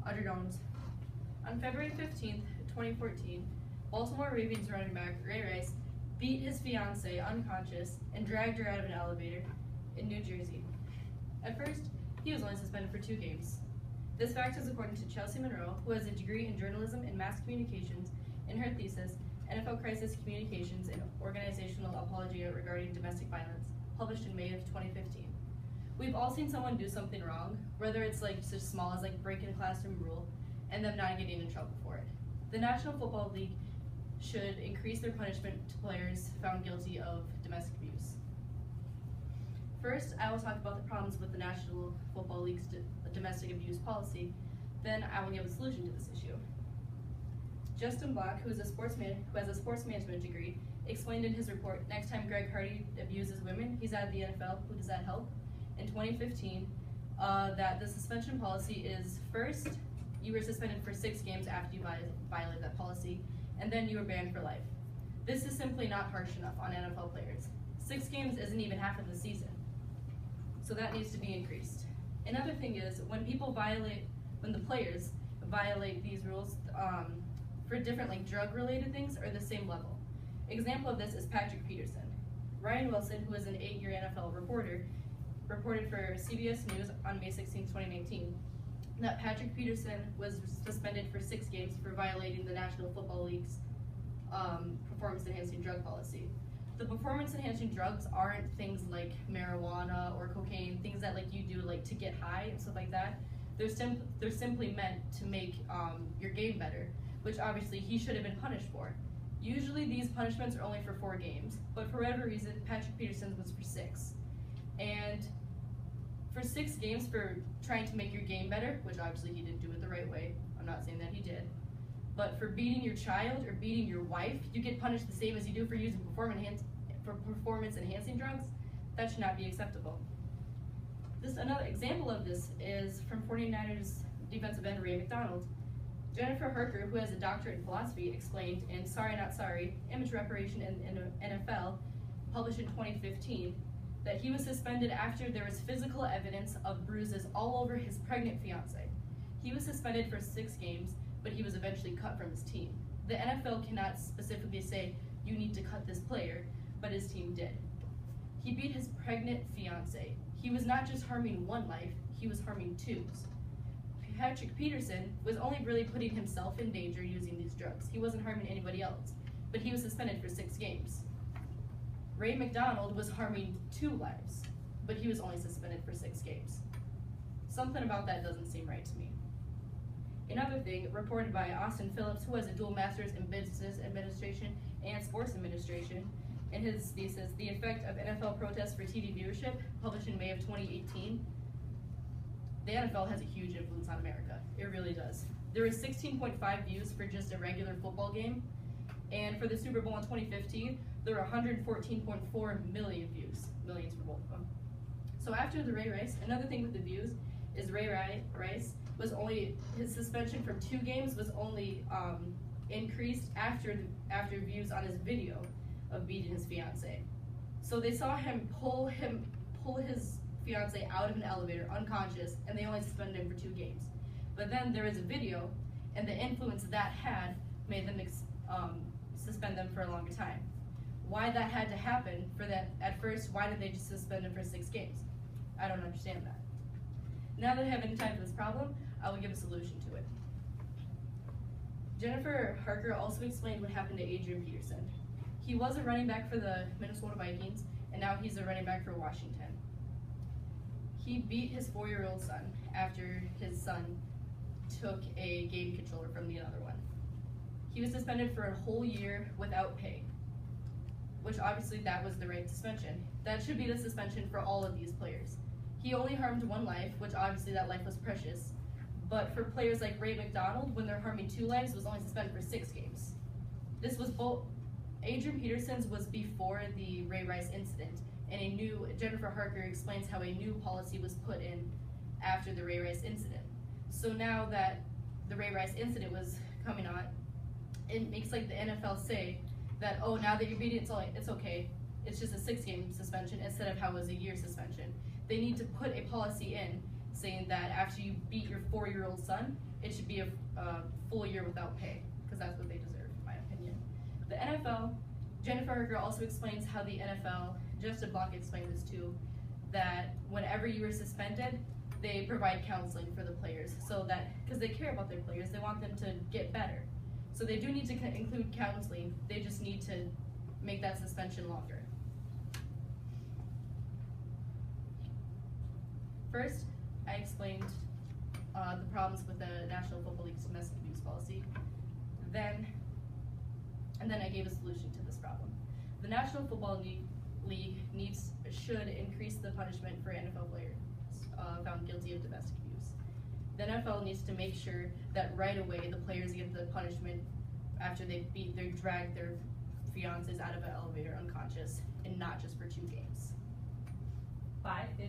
Audrey Downes. On February 15th, 2014, Baltimore Ravens running back Ray Rice beat his fiancée unconscious and dragged her out of an elevator in New Jersey. At first, he was only suspended for 2 games. This fact is according to Chelsea Monroe, who has a degree in journalism and mass communications, in her thesis, NFL Crisis Communications and Organizational Apologia Regarding Domestic Violence, published in May of 2015. We've all seen someone do something wrong, whether it's like such small as like breaking a classroom rule, and them not getting in trouble for it. The National Football League should increase their punishment to players found guilty of domestic abuse. First, I will talk about the problems with the National Football League's domestic abuse policy. Then I will give a solution to this issue. Justin Block, who has a sports management degree, explained in his report, Next Time Greg Hardy Abuses Women, He's Out of the NFL, Who Does That Help? In 2015, that the suspension policy is first, you were suspended for 6 games after you violated that policy, and then you were banned for life. This is simply not harsh enough on NFL players. 6 games isn't even half of the season. So that needs to be increased. Another thing is, when the players violate these rules for different like drug-related things are the same level. Example of this is Patrick Peterson. Ryan Wilson, who is an 8-year NFL reporter, reported for CBS News on May 16, 2019, that Patrick Peterson was suspended for 6 games for violating the National Football League's performance-enhancing drug policy. The performance-enhancing drugs aren't things like marijuana or cocaine, things that like you do like to get high and stuff like that. They're simply meant to make your game better, which obviously he should have been punished for. Usually these punishments are only for 4 games, but for whatever reason, Patrick Peterson was for 6. And for 6 games for trying to make your game better, which obviously he didn't do it the right way, I'm not saying that he did, but for beating your child or beating your wife, you get punished the same as you do for using performance-enhancing drugs. That should not be acceptable. Another example of this is from 49ers defensive end Ray McDonald. Jennifer Harker, who has a doctorate in philosophy, explained in Sorry Not Sorry, Image Reparation in NFL, published in 2015, that he was suspended after there was physical evidence of bruises all over his pregnant fiancée. He was suspended for 6 games, but he was eventually cut from his team. The NFL cannot specifically say, you need to cut this player, but his team did. He beat his pregnant fiancée. He was not just harming 1 life, he was harming 2. Patrick Peterson was only really putting himself in danger using these drugs. He wasn't harming anybody else, but he was suspended for 6 games. Ray McDonald was harming 2 lives, but he was only suspended for 6 games. Something about that doesn't seem right to me. Another thing, reported by Austin Phillips, who has a dual master's in business administration and sports administration, in his thesis, The Effect of NFL Protests for TV Viewership, published in May of 2018, the NFL has a huge influence on America. It really does. There was 16.5 views for just a regular football game, and for the Super Bowl in 2015, there were 114.4 million views, millions for both of them. So after the Ray Rice, another thing with the views is Ray Rice was only, his suspension from 2 games was only increased after views on his video of beating his fiancée. So they saw him pull his fiancée out of an elevator unconscious, and they only suspended him for 2 games. But then there is a video, and the influence that had made them suspend them for a longer time. Why that had to happen for that at first, why did they just suspend him for 6 games? I don't understand that. Now that I have any time for this problem, I will give a solution to it. Jennifer Harker also explained what happened to Adrian Peterson. He was a running back for the Minnesota Vikings, and now he's a running back for Washington. He beat his 4-year-old son after his son took a game controller from the other one. He was suspended for a whole year without pay, which obviously that was the right suspension. That should be the suspension for all of these players. He only harmed 1 life, which obviously that life was precious, but for players like Ray McDonald, when they're harming 2 lives, was only suspended for 6 games. This was Adrian Peterson's was before the Ray Rice incident, and Jennifer Harker explains how a new policy was put in after the Ray Rice incident. So now that the Ray Rice incident was coming on, it makes like the NFL say that, oh, now that you're beating it, it's okay. It's just a 6-game suspension instead of how it was a year suspension. They need to put a policy in saying that after you beat your 4-year-old son, it should be a full year without pay, because that's what they deserve, in my opinion. The NFL, Jennifer Herker also explains how the NFL, Justin Block explained this too, that whenever you were suspended, they provide counseling for the players, so that, because they care about their players, they want them to get better. So they do need to include counseling, they just need to make that suspension longer. First, I explained the problems with the National Football League's domestic abuse policy. Then I gave a solution to this problem. The National Football League should increase the punishment for NFL players found guilty of domestic abuse. The NFL needs to make sure that right away the players get the punishment after they drag their fiancés out of an elevator unconscious, and not just for 2 games. 5:15.